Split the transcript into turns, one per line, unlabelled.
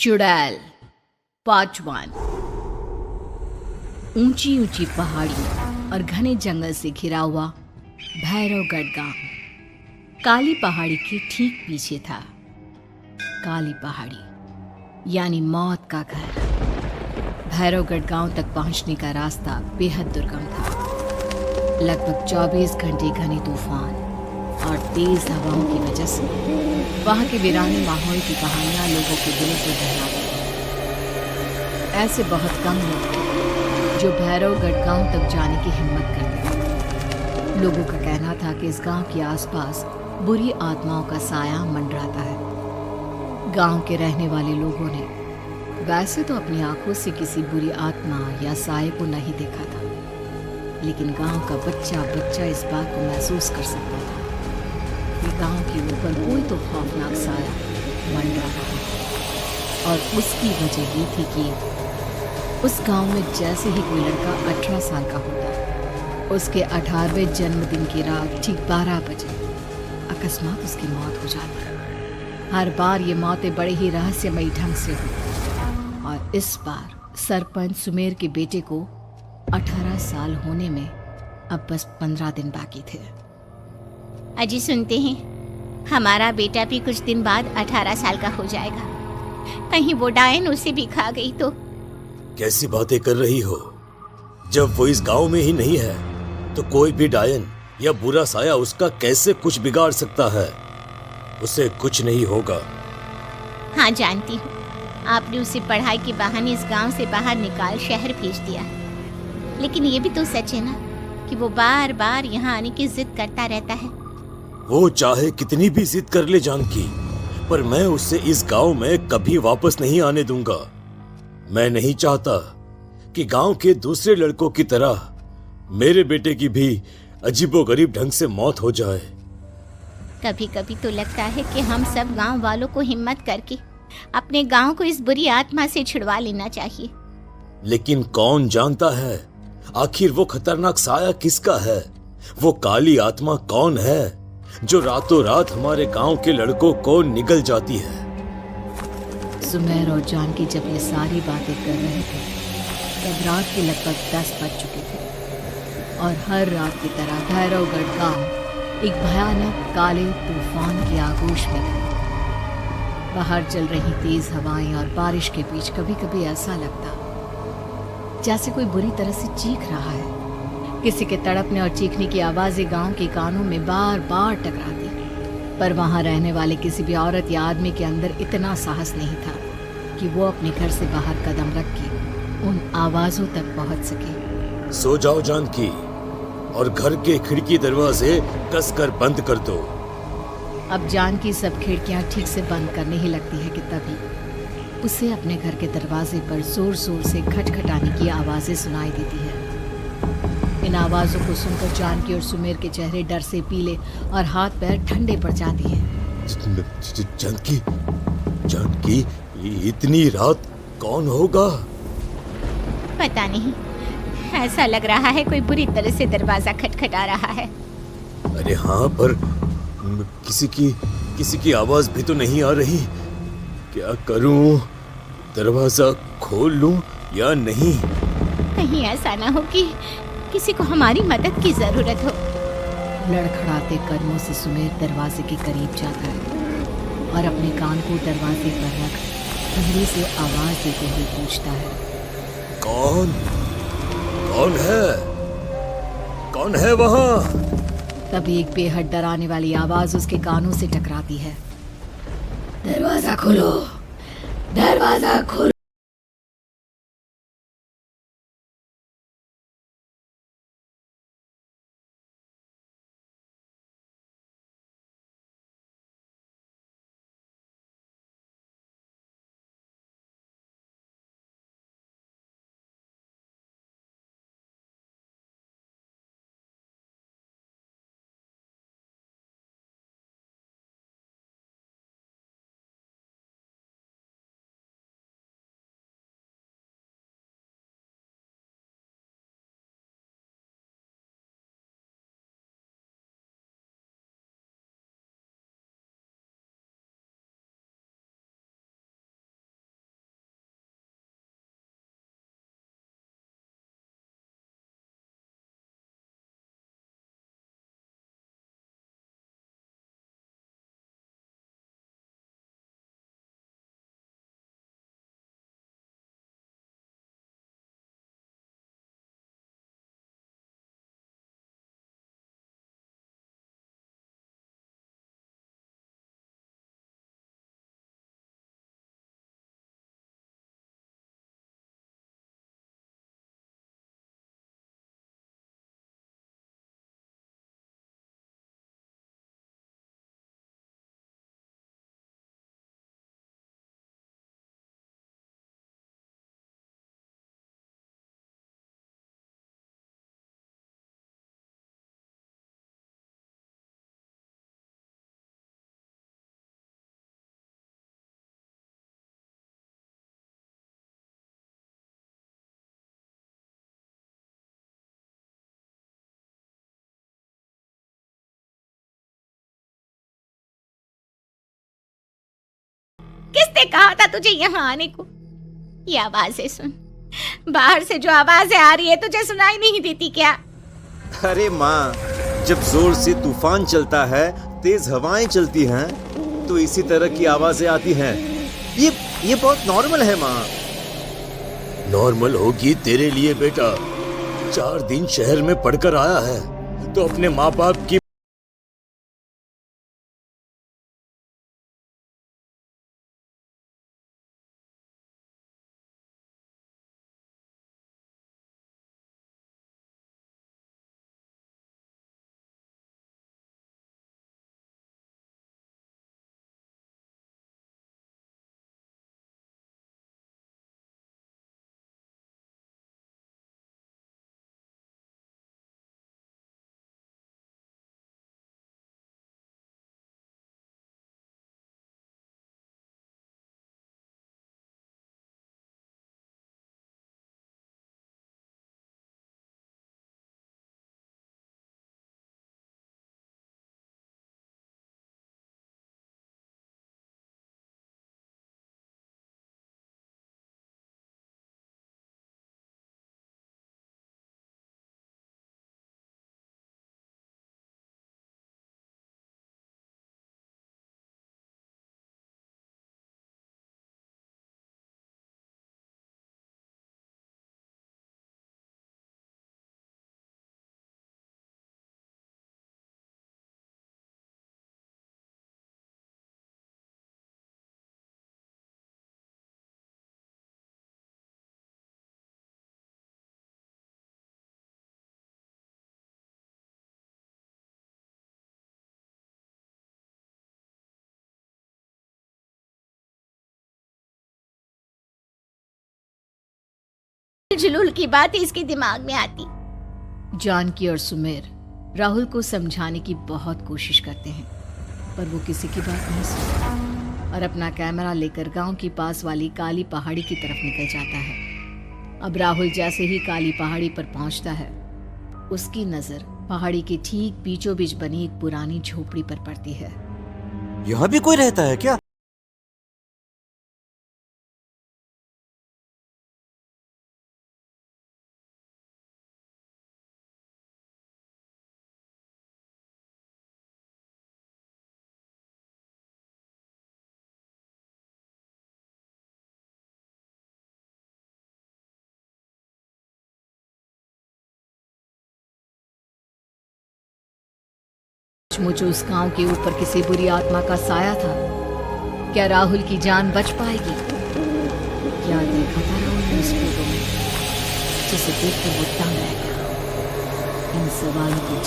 चुड़ैल पार्ट 1। ऊंची ऊंची पहाड़ी और घने जंगल से घिरा हुआ भैरवगढ़ गांव काली पहाड़ी के ठीक पीछे था। काली पहाड़ी यानी मौत का घर। भैरवगढ़ गांव तक पहुंचने का रास्ता बेहद दुर्गम था। लगभग 24 घंटे घने तूफान और तेज हवाओं की वजह से वहां के वीराने माहौल की कहानियां लोगों के दिलों को दहलाती थी। ऐसे बहुत कम लोग थे जो भैरवगढ़ गांव तक जाने की हिम्मत करते थे। लोगों का कहना था कि इस गांव के आसपास बुरी आत्माओं का साया मंडराता है। गांव के रहने वाले लोगों ने वैसे तो अपनी आंखों से किसी बुरी आत्मा या साये को नहीं देखा था, लेकिन गांव का बच्चा बच्चा इस बात को महसूस कर सकता था कि गांव के ऊपर कोई तो खौफनाक साया मंडरा रहा है। और उसकी वजह ये थी कि उस गांव में जैसे ही कोई लड़का 18 साल का होता, उसके 18वें जन्मदिन की रात ठीक 12 बजे अकस्मात उसकी मौत हो जाती। हर बार ये मौतें बड़े ही रहस्यमयी ढंग से हुई और इस बार सरपंच सुमेर के बेटे को 18 साल होने में अब बस 15 दिन बाकी थे।
अजी सुनते हैं, हमारा बेटा भी कुछ दिन बाद 18 साल का हो जाएगा। कहीं वो डायन उसे भी खा गई तो।
कैसी बातें कर रही हो? जब वो इस गांव में ही नहीं है तो कोई भी डायन या बुरा साया उसका कैसे कुछ बिगाड़ सकता है? उसे कुछ नहीं होगा।
हाँ जानती हूँ, आपने उसे पढ़ाई के बहाने इस गांव से बाहर निकाल शहर भेज दिया, लेकिन ये भी तो सच है ना कि वो बार बार यहाँ आने की जिद करता रहता है।
वो चाहे कितनी भी जिद कर ले जानकी, पर मैं उसे इस गांव में कभी वापस नहीं आने दूंगा। मैं नहीं चाहता कि गांव के दूसरे लड़कों की तरह मेरे बेटे की भी अजीबोगरीब ढंग से मौत हो जाए।
कभी कभी तो लगता है कि हम सब गांव वालों को हिम्मत करके अपने गांव को इस बुरी आत्मा से छुड़वा लेना चाहिए।
लेकिन कौन जानता है आखिर वो खतरनाक साया किसका है? वो काली आत्मा कौन है जो रातों रात हमारे गांव के लड़कों को निगल जाती है?
सुमेर और जानकी जब ये सारी बातें कर रहे थे तब रात के लगभग 10 बज चुके थे और हर रात की तरह भैरवगढ़ गांव एक भयानक काले तूफान की आगोश में था। बाहर चल रही तेज हवाएं और बारिश के बीच कभी कभी ऐसा लगता जैसे कोई बुरी तरह से चीख रहा है। किसी के तड़पने और चीखने की आवाजें गांव के कानों में बार बार टकराती, पर वहां रहने वाले किसी भी औरत या आदमी के अंदर इतना साहस नहीं था कि वो अपने घर से बाहर कदम रख के उन आवाजों तक पहुंच सके।
सो जाओ जानकी और घर के खिड़की दरवाजे कसकर बंद कर दो।
अब जानकी सब खिड़कियां ठीक से बंद करने ही लगती है कि तभी उसे अपने घर के दरवाजे पर जोर जोर से खटखटाने की आवाजें सुनाई देती है। इन आवाजों को सुनकर जानकी और सुमेर के चेहरे डर से पीले और हाथ पैर ठंडे पड़ जाते हैं।
जानकी, जानकी, इतनी रात कौन होगा?
पता नहीं, ऐसा लग रहा है कोई बुरी तरह से दरवाजा खटखटा रहा है।
अरे हाँ, पर किसी की आवाज भी तो नहीं आ रही। क्या करूं? दरवाजा खोल लूं या नहीं?
कहीं ऐसा ना हो कि किसी को हमारी मदद की जरूरत हो।
लड़खड़ाते कदमों से सुमेर दरवाजे के करीब जाता है और अपने कान को दरवाजे पर रख धीरे से आवाज देते हुए पूछता है,
कौन कौन है? कौन है वहां?
तभी एक बेहद डराने वाली आवाज उसके कानों से टकराती है, दरवाजा खोलो, दरवाजा खोलो।
किसने कहा था तुझे यहाँ आने को? ये आवाजें सुन, बाहर से जो आवाजें आ रही है तुझे सुनाई नहीं देती क्या?
अरे माँ, जब जोर से तूफान चलता है, तेज हवाएं चलती हैं, तो इसी तरह की आवाजें आती हैं। ये बहुत नॉर्मल है माँ।
नॉर्मल होगी तेरे लिए बेटा। 4 दिन शहर में पढ़कर आया है तो अपने माँ बाप की
जुलूल की बात इसके दिमाग में आती।
जानकी और सुमेर राहुल को समझाने की बहुत कोशिश करते हैं, पर वो किसी की बात नहीं सुनता और अपना कैमरा लेकर गांव के पास वाली काली पहाड़ी की तरफ निकल जाता है। अब राहुल जैसे ही काली पहाड़ी पर पहुंचता है, उसकी नजर पहाड़ी के ठीक बीचों बीच बनी एक पुरानी झोपड़ी पर पड़ती है।
यहाँ भी कोई रहता है क्या?
मुझे उस गांव के ऊपर किसी बुरी आत्मा का साया था। क्या राहुल की जान बच पाएगी? क्या देखा था राहुल ने उस फोटो में, जिसे देखकर वो दंग रह गया? इन सवालों के